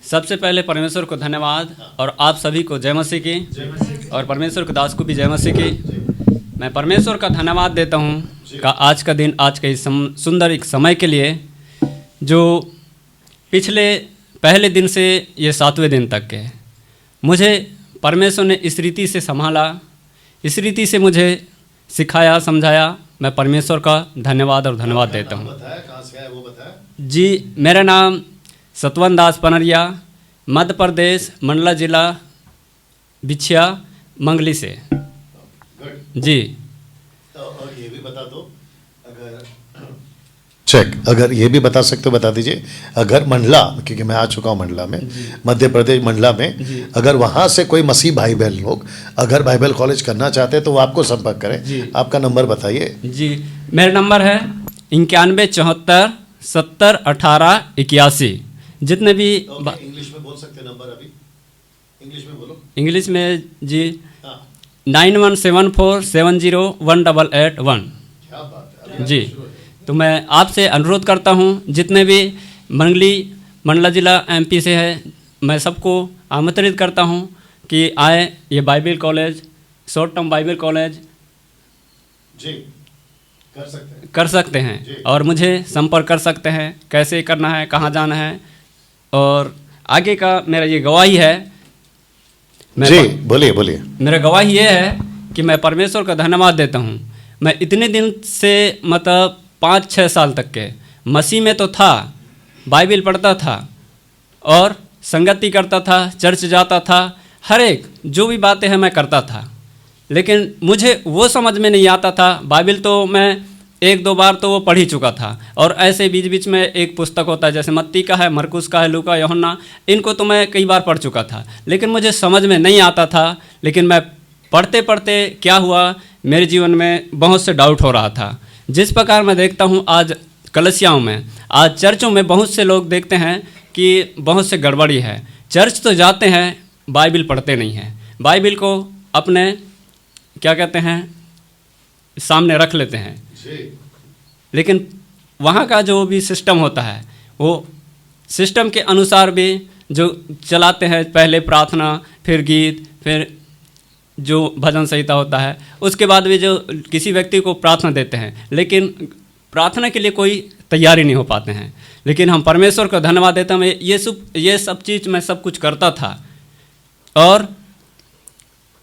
सबसे पहले परमेश्वर को धन्यवाद और आप सभी को जय मसीह की और परमेश्वर के दास को भी जय मसीह की। मैं परमेश्वर का धन्यवाद देता हूँ का आज का दिन, आज के इस सुंदर एक समय के लिए जो पिछले पहले दिन से ये 7वें दिन तक के मुझे परमेश्वर ने इस रीति से संभाला, इस रीति से मुझे सिखाया, समझाया। मैं परमेश्वर का धन्यवाद और धन्यवाद देता हूँ। कहाँ से है वो बताया? जी, मेरा नाम सतवन दास पनरिया, मध्य प्रदेश, मंडला जिला, बिछिया, मंगली से। गुड। जी, तो और ये भी बता दो, अगर चेक, अगर ये भी बता सकते हो बता दीजिए। अगर मंडला, क्योंकि मैं आ चुका हूँ मंडला में, मध्य प्रदेश मंडला में, अगर वहाँ से कोई मसीह भाई बहन लोग अगर बाइबल कॉलेज करना चाहते हैं तो वो आपको संपर्क करें। आपका नंबर बताइए। जी, मेरा नंबर है 91 74 70 18 81। जितने भी इंग्लिश में बोल सकते हैं नंबर, अभी इंग्लिश में बोलो। इंग्लिश में जी, हाँ, 9174 70 1881। क्या बात है जी, तो मैं आपसे अनुरोध करता हूँ, जितने भी मंडला जिला MP से है, मैं सबको आमंत्रित करता हूँ कि आए ये Bible college, short term Bible college जी कर सकते हैं और मुझे संपर्क कर सकते हैं। कैसे करना है, कहाँ जाना है और आगे का मेरा ये गवाही है। जी बोलिए बोलिए। मेरा गवाही ये है कि मैं परमेश्वर का धन्यवाद देता हूँ। मैं इतने दिन से मतलब 5-6 साल तक के मसीह में तो था, बाइबल पढ़ता था और संगति करता था, चर्च जाता था, हर एक जो भी बातें हैं मैं करता था, लेकिन मुझे वो समझ में नहीं आता था। बाइबल तो मैं 1-2 बार तो वो पढ़ ही चुका था और ऐसे बीच बीच में एक पुस्तक होता है जैसे मत्ती का है, मरकुस का है, लूका, यूहन्ना, इनको तो मैं कई बार पढ़ चुका था, लेकिन मुझे समझ में नहीं आता था। लेकिन मैं पढ़ते पढ़ते क्या हुआ, मेरे जीवन में बहुत से डाउट हो रहा था। जिस प्रकार मैं देखता हूँ आज कलीसियाओं में, आज चर्चों में बहुत से लोग देखते हैं कि बहुत से गड़बड़ी है। चर्च तो जाते हैं, बाइबल पढ़ते नहीं हैं, बाइबल को अपने क्या कहते हैं सामने रख लेते हैं, लेकिन वहाँ का जो भी सिस्टम होता है वो सिस्टम के अनुसार भी जो चलाते हैं, पहले प्रार्थना, फिर गीत, फिर जो भजन संहिता होता है, उसके बाद भी जो किसी व्यक्ति को प्रार्थना देते हैं, लेकिन प्रार्थना के लिए कोई तैयारी नहीं हो पाते हैं। लेकिन हम परमेश्वर का धन्यवाद देते हैं, ये सब चीज़ मैं सब कुछ करता था और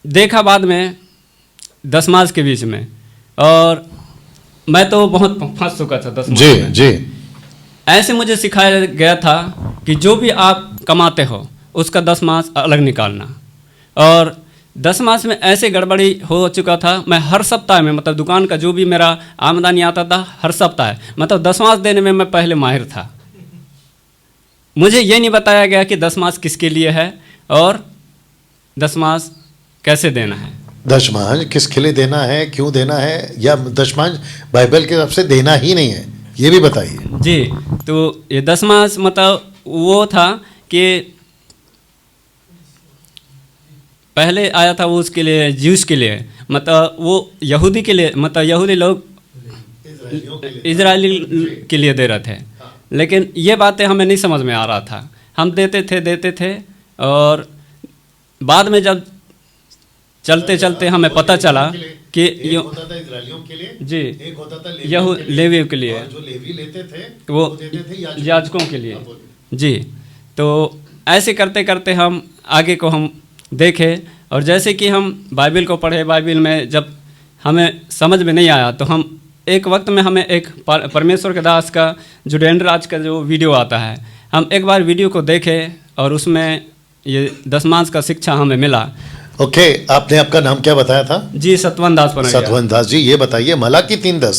देखा बाद में 10 मास के बीच में, और मैं तो बहुत फंस चुका था 10 मास में। जी। ऐसे मुझे सिखाया गया था कि जो भी आप कमाते हो उसका 10 मास अलग निकालना, और 10 मास में ऐसे गड़बड़ी हो चुका था। मैं हर सप्ताह में मतलब दुकान का जो भी मेरा आमदनी आता था, हर सप्ताह मतलब 10 मास देने में मैं पहले माहिर था। मुझे ये नहीं बताया गया कि 10 मास किसके लिए है और 10 मास कैसे देना है। दशमांश किसके लिए देना है, क्यों देना है, या दशमांश बाइबल के तरफ से देना ही नहीं है, ये भी बताइए। जी, तो ये 10 मास मतलब वो था कि पहले आया था वो उसके लिए, ज्यूस के लिए, मतलब वो यहूदी के लिए, मतलब यहूदी लोग इजरायली के लिए दे रहे थे, लेकिन ये बातें हमें नहीं समझ में आ रहा था। हम देते थे और बाद में जब चलते चलते हमें पता चला कि एक होता था इजरायलियों के लिए, जी, एक होता था लेवियों के लिए, और जो लेवी लेते थे वो देते थे याजकों के लिए। जी, तो ऐसे करते करते हम आगे को हम देखे, और जैसे कि हम बाइबल को पढ़े, बाइबल में जब हमें समझ में नहीं आया तो हम एक वक्त में हमें एक परमेश्वर के दास का जो डेंडराज का जो वीडियो आता है, हम एक बार वीडियो को देखे और उसमें ये 10 मास का शिक्षा हमें मिला। ओके, आपने आपका नाम क्या बताया था? जी, सतवन दास पनरिया। सतवन दास जी, ये बताइए मलाकी 3:10,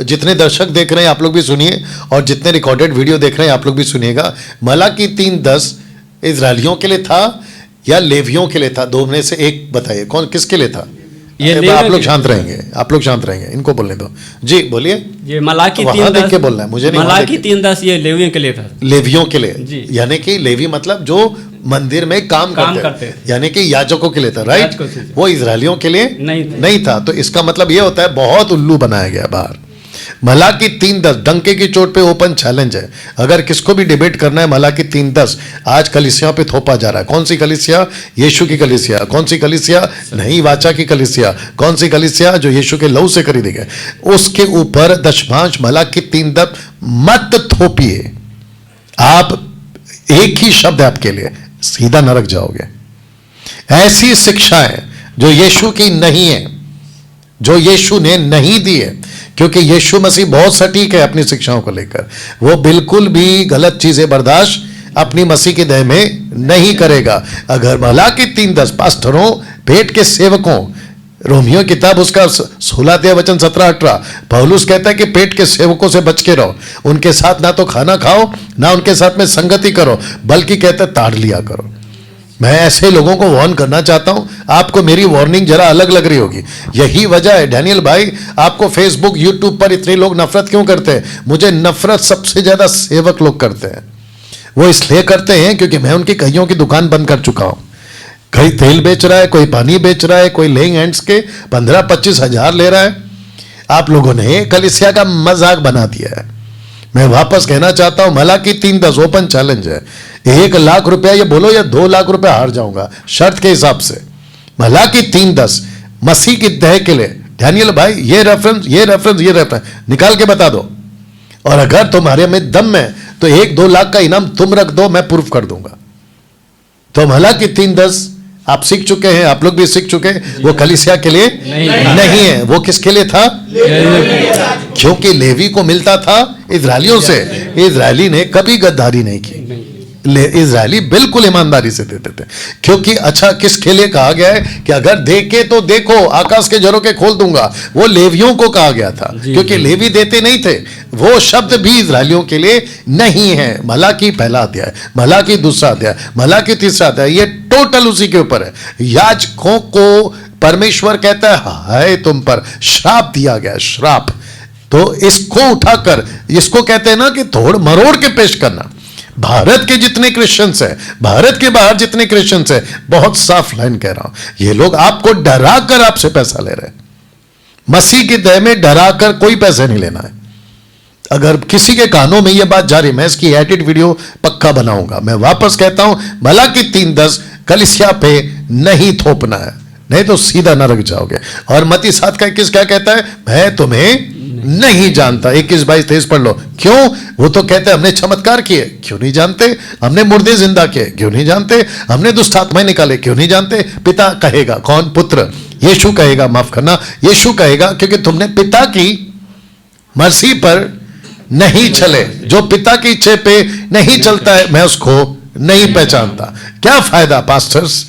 जितने दर्शक देख रहे हैं आप लोग भी सुनिए और जितने रिकॉर्डेड वीडियो देख रहे हैं आप लोग भी सुनिएगा। मलाकी 3:10 इजरायलियों के लिए था या लेवियों के लिए था? दो में से एक बताइए, कौन किसके लिए था? ये आप लोग शांत रहेंगे, आप लोग शांत रहेंगे, इनको बोलने दो। जी बोलिए। ये मलाकी 3:10 देख के बोलना है, मुझे नहीं। मलाकी 3:10 ये लेवियों के लिए था। लेवियों के लिए, यानी कि लेवी मतलब जो मंदिर में काम करते हैं, यानी कि याजकों के लिए था, राइट? वो इजरायलियों के लिए नहीं था। तो इसका मतलब ये होता है बहुत उल्लू बनाया गया बाहर। मलाकी 3:10 डंके की चोट पे ओपन चैलेंज है। अगर किसको भी डिबेट करना है, मलाकी 3:10 आज कलीसिया पे थोपा जा रहा है। कौन सी कलीसिया? यीशु की कलीसिया। कौन सी कलीसिया? नहीं वाचा की कलीसिया। कौन सी कलीसिया? जो यीशु के लहू से खरीदी गई। उसके ऊपर दशमांश मलाकी 3:10 मत थोपिए। आप एक ही शब्द है आपके लिए, सीधा नरक जाओगे। ऐसी शिक्षाएं जो यीशु की नहीं है, जो यीशु ने नहीं दी है, क्योंकि यीशु मसीह बहुत सटीक है अपनी शिक्षाओं को लेकर। वो बिल्कुल भी गलत चीजें बर्दाश्त अपनी मसीह की देह में नहीं करेगा। अगर मलाकी 3:10 पास्टरों, पेट के सेवकों, रोमियो किताब उसका 16 वचन 17-18 पौलुस कहता है कि पेट के सेवकों से बच के रहो। उनके साथ ना तो खाना खाओ, ना उनके साथ में संगति करो, बल्कि कहता है ताड़ लिया करो। मैं ऐसे लोगों को वार्न करना चाहता हूं। आपको मेरी वार्निंग जरा अलग लग रही होगी। यही वजह है डैनियल भाई, आपको फेसबुक यूट्यूब पर इतने लोग नफरत क्यों करते हैं? मुझे नफरत सबसे ज्यादा सेवक लोग करते हैं। वो इसलिए करते हैं क्योंकि मैं उनकी कईयों की दुकान बंद कर चुका हूं। कहीं तेल बेच रहा है, कोई पानी बेच रहा है, कोई लेइंग हैंड्स के 15-25 हजार ले रहा है। आप लोगों ने कलीसिया का मजाक बना दिया है। मैं वापस कहना चाहता हूं, मलाकी 3:10 ओपन चैलेंज है। 1 लाख रुपया ये बोलो या 2 लाख रुपया हार जाऊंगा शर्त के हिसाब से। मलाकी 3:10 मसीह की देह के लिए। डैनियल भाई ये रेफरेंस निकाल के बता दो, और अगर तुम्हारे में दम है तो 1-2 लाख का इनाम तुम रख दो, मैं प्रूफ कर दूंगा। तो मलाकी 3:10 आप सीख चुके हैं, आप लोग भी सीख चुके हैं। वो कलीसिया के लिए नहीं है। वो किसके लिए था? क्योंकि लेवी को मिलता था इजरायलियों से। इजरायली ने कभी गद्दारी नहीं की। इजरायली बिल्कुल ईमानदारी से देते थे। क्योंकि अच्छा किसके लिए कहा गया है कि अगर देखे तो देखो, आकाश के झरोखे खोल दूंगा, वो लेवियों को कहा गया था। क्योंकि लेवी देते नहीं थे। वो शब्द भी इजरायलियों के लिए नहीं है। मलाकी 1 अध्याय, मलाकी 2 अध्याय, मलाकी 3 अध्याय, ये टोटल उसी के ऊपर है। याजकों को परमेश्वर कहता है हाय तुम पर श्राप दिया गया, श्राप। तो इसको उठाकर, इसको कहते हैं ना कि तोड़ मरोड़ के पेश करना। भारत के जितने क्रिश्चियंस हैं, भारत के बाहर जितने क्रिश्चियंस हैं, बहुत साफ लाइन कह रहा हूं, ये लोग आपको डरा कर आपसे पैसा ले रहे हैं। मसीह की देह में डरा कर कोई पैसे नहीं लेना है। अगर किसी के कानों में यह बात जा रही, मैं इसकी एडिट वीडियो पक्का बनाऊंगा। मैं वापस कहता हूं, मलाकी 3:10 कलीसिया पे नहीं थोपना है, नहीं तो सीधा नरक जाओगे। और मत्ती 7:21 क्या कहता है? मैं तुम्हें नहीं जानता। 21-22-23 पढ़ लो। क्यों? वो तो कहते हैं हमने चमत्कार किए, क्यों नहीं जानते? हमने मुर्दे जिंदा किए, क्यों नहीं जानते? हमने दुष्ट आत्माएं निकाले, क्यों नहीं जानते? पिता कहेगा, कौन? पुत्र। यीशु कहेगा, माफ करना, यीशु कहेगा, क्योंकि तुमने पिता की मर्जी पर नहीं चले। जो पिता की इच्छा पे नहीं चलता है, मैं उसको नहीं पहचानता। क्या फायदा पास्टर्स?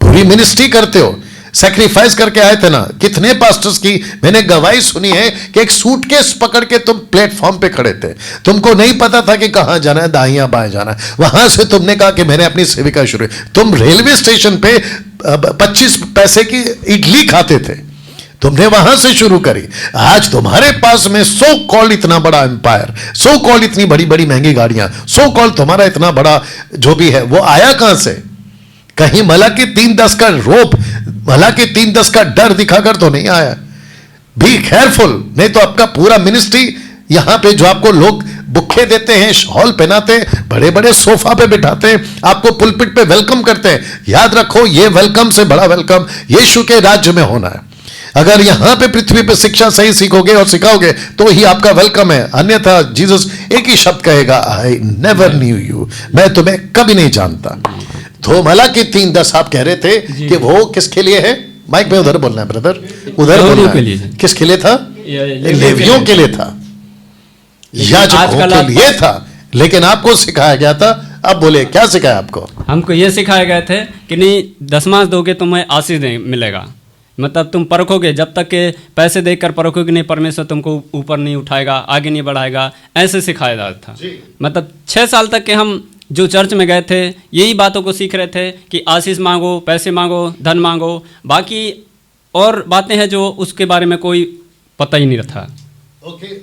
पूरी मिनिस्ट्री करते हो, सैक्रिफाइस करके आए थे ना। कितने पास्टर्स की मैंने गवाही सुनी है कि एक सूटकेस पकड़ के तुम प्लेटफॉर्म पे खड़े थे, तुमको नहीं पता था कि कहां जाना है, दाहिया बाएं जाना है। वहां से तुमने कहा कि मैंने अपनी सेविका शुरू। तुम रेलवे स्टेशन पे 25 पैसे की इडली खाते थे, तुमने वहां से शुरू करी। आज तुम्हारे पास में सो कॉल्ड इतना बड़ा एम्पायर, सो कॉल्ड इतनी बड़ी बड़ी महंगी गाड़ियां, सो कॉल्ड तुम्हारा इतना बड़ा जो भी है, वो आया कहां से? कहीं मलाकी 3:10 का रोप, मलाकी 3:10 का डर दिखाकर तो नहीं आया। बी केयरफुल, नहीं तो आपका पूरा मिनिस्ट्री यहां पे जो आपको लोग बुक्के देते हैं, शॉल पहनाते हैं, बड़े बड़े सोफा पे बिठाते हैं, आपको पुलपिट पे वेलकम करते हैं। याद रखो, ये वेलकम से बड़ा वेलकम यीशु के राज्य में होना है। अगर यहां पे पृथ्वी पे शिक्षा सही सीखोगे और सिखाओगे तो ही आपका वेलकम है। अन्यथा जीसस एक ही शब्द कहेगा, आई नेवर न्यू यू, मैं तुम्हें कभी नहीं जानता। तो मलाकी 3:10 आप कह रहे थे कि वो किसके लिए है? माइक में उधर बोलना है ब्रदर, उधर बोलना है। किसके लिए था? लेवियों के लिए था, याजकों के लिए था। लेकिन आपको सिखाया गया था, अब बोले क्या सिखाया आपको? हमको ये सिखाए गए थे कि नहीं, दशमांश दोगे तो तुम्हें आशीष मिलेगा। मतलब तुम परखोगे, जब तक के पैसे देकर परखोगे नहीं, परमेश्वर तुमको ऊपर नहीं उठाएगा, आगे नहीं बढ़ाएगा, ऐसे सिखाया जाता था। मतलब 6 साल तक के हम जो चर्च में गए थे, यही बातों को सीख रहे थे कि आशीष मांगो, पैसे मांगो, धन मांगो। बाकी और बातें हैं जो उसके बारे में कोई पता ही नहीं था।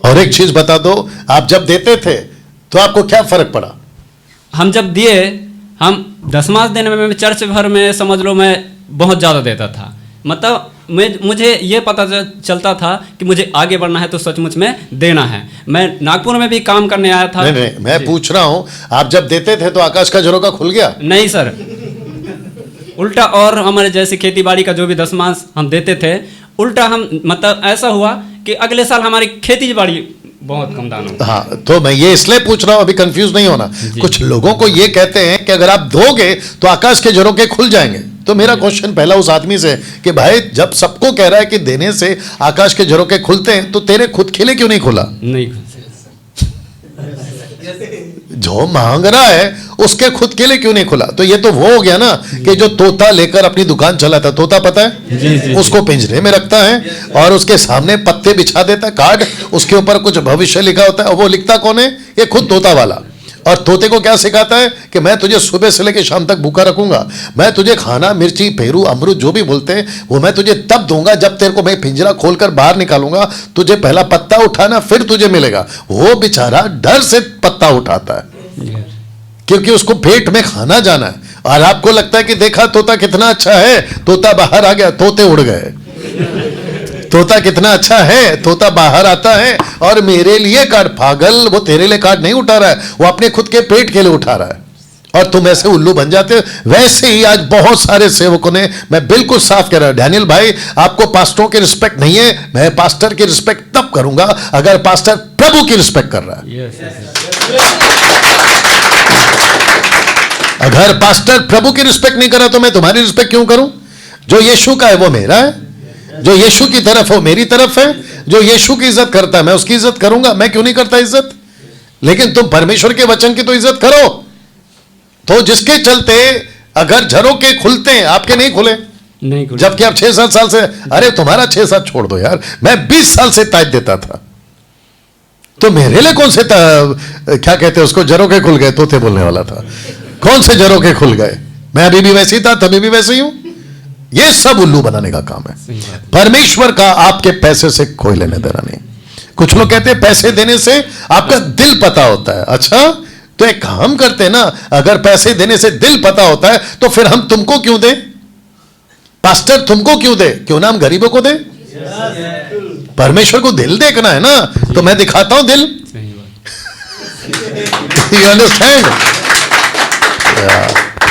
और एक चीज बता दो, आप जब देते थे तो आपको क्या फर्क पड़ा? हम जब दिए, हम दशमांश देने में चर्च भर में समझ लो मैं बहुत ज़्यादा देता था। मतलब मुझे ये पता चलता था कि मुझे आगे बढ़ना है तो सचमुच में देना है। मैं नागपुर में भी काम करने आया था। नहीं, मैं पूछ रहा हूं, आप जब देते थे तो आकाश का झरोका खुल गया? नहीं सर, उल्टा, और हमारे जैसे खेती बाड़ी का जो भी दशमांश हम देते थे, उल्टा हम मतलब ऐसा हुआ कि अगले साल हमारी खेती बाड़ी बहुत कम दाम हो। हाँ, तो मैं ये इसलिए पूछ रहा हूं, अभी कंफ्यूज नहीं होना। कुछ लोगों को ये कहते हैं कि अगर आप दोगे तो आकाश के झरोके खुल जाएंगे। तो मेरा क्वेश्चन पहला उस आदमी से कि भाई जब सबको कह रहा है कि देने से आकाश के झरोके खुलते हैं, तो तेरे खुद खिले क्यों नहीं खुला? नहीं, जो मांग रहा है उसके खुद के लिए क्यों नहीं खुला? तो ये तो वो हो गया ना कि जो तोता लेकर अपनी दुकान चलाता, तोता पता है जी, उसको पिंजरे में रखता है और उसके सामने पत्ते बिछा देता है, कार्ड, उसके ऊपर कुछ भविष्य लिखा होता है, और वो लिखता कौन है? ये खुद तोता वाला। और तोते को क्या सिखाता है कि मैं तुझे सुबह से लेकर शाम तक भूखा रखूंगा, मैं तुझे खाना, मिर्ची, पेरू, अमरूद जो भी बोलते हैं वो मैं तुझे तब दूंगा जब तेरे को मैं पिंजरा खोलकर बाहर निकालूंगा, तुझे पहला पत्ता उठाना फिर तुझे मिलेगा। वो बेचारा डर से पत्ता उठाता है क्योंकि उसको पेट में खाना जाना है। और आपको लगता है कि देखा तोता कितना अच्छा है, तोता बाहर आ गया, तोते उड़ गए। तोता कितना अच्छा है, तोता बाहर आता है और मेरे लिए कार्ड, पागल, वो तेरे लिए कार्ड नहीं उठा रहा है, वो अपने खुद के पेट के लिए उठा रहा है। और तुम ऐसे उल्लू बन जाते हो। वैसे ही आज बहुत सारे सेवकों ने, मैं बिल्कुल साफ कह रहा हूं, डैनियल भाई आपको पास्टरों की रिस्पेक्ट नहीं है, मैं पास्टर की रिस्पेक्ट तब करूंगा अगर पास्टर प्रभु की रिस्पेक्ट कर रहा है। अगर पास्टर प्रभु की रिस्पेक्ट नहीं कर रहा तो मैं तुम्हारी रिस्पेक्ट क्यों करूं? जो यीशु का है वो मेरा है, जो यीशु की तरफ है वो मेरी तरफ है, जो यीशु की इज्जत करता है मैं उसकी इज्जत करूंगा। मैं क्यों नहीं करता इज्जत? लेकिन तुम परमेश्वर के वचन की तो इज्जत करो। तो जिसके चलते अगर झरोके खुलते हैं, आपके नहीं खुले, नहीं, जबकि आप 6-7 साल से, अरे तुम्हारा 6-7 छोड़ दो यार, मैं 20 साल से तायत देता था, तो मेरे लिए कौन से क्या कहते हैं उसको, झरोके खुल गए? तोते बोलने वाला था, कौन से झरोके खुल गए? मैं अभी भी वैसे ही था, तभी भी वैसे ही हूं। ये सब उल्लू बनाने का काम है। परमेश्वर का आपके पैसे से कोई लेने देना नहीं। कुछ लोग कहते हैं पैसे देने से आपका दिल पता होता है। अच्छा, तो एक काम करते हैं ना, अगर पैसे देने से दिल पता होता है तो फिर हम तुमको क्यों दें? पास्टर तुमको क्यों दे? क्यों ना हम गरीबों को दें? परमेश्वर को दिल देखना है ना, तो मैं दिखाता हूं दिल। You understand?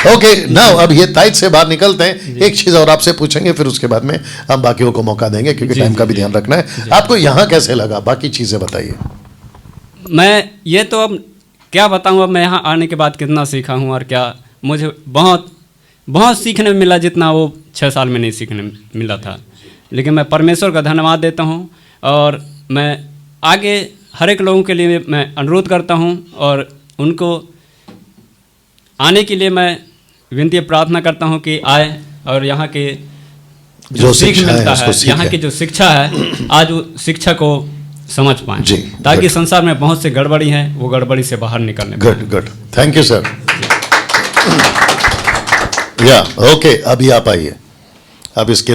ओके, नाउ अब ये ताइद से बाहर निकलते हैं। एक चीज और आपसे पूछेंगे, फिर उसके बाद में हम बाकियों को मौका देंगे क्योंकि टाइम का भी ध्यान रखना है। आपको यहाँ कैसे लगा? बाकी चीजें बताइए। मैं ये तो अब क्या बताऊं, अब मैं यहाँ आने के बाद कितना सीखा हूँ और क्या मुझे बहुत बहुत सीखने में मिला, जितना वो 6 साल में नहीं सीखने मिला था। लेकिन मैं परमेश्वर का धन्यवाद देता हूँ और मैं आगे हर एक लोगों के लिए मैं अनुरोध करता हूँ और उनको आने के लिए मैं विनती प्रार्थना करता हूँ कि आए और यहाँ के जो सीख मिलता है, यहाँ की जो शिक्षा है, आज वो शिक्षा को समझ पाएं, ताकि संसार में बहुत से गड़बड़ी हैं, वो गड़बड़ी से बाहर निकलने। Good, thank you sir. या ओके, अभी आप आइए। अब इसके लिए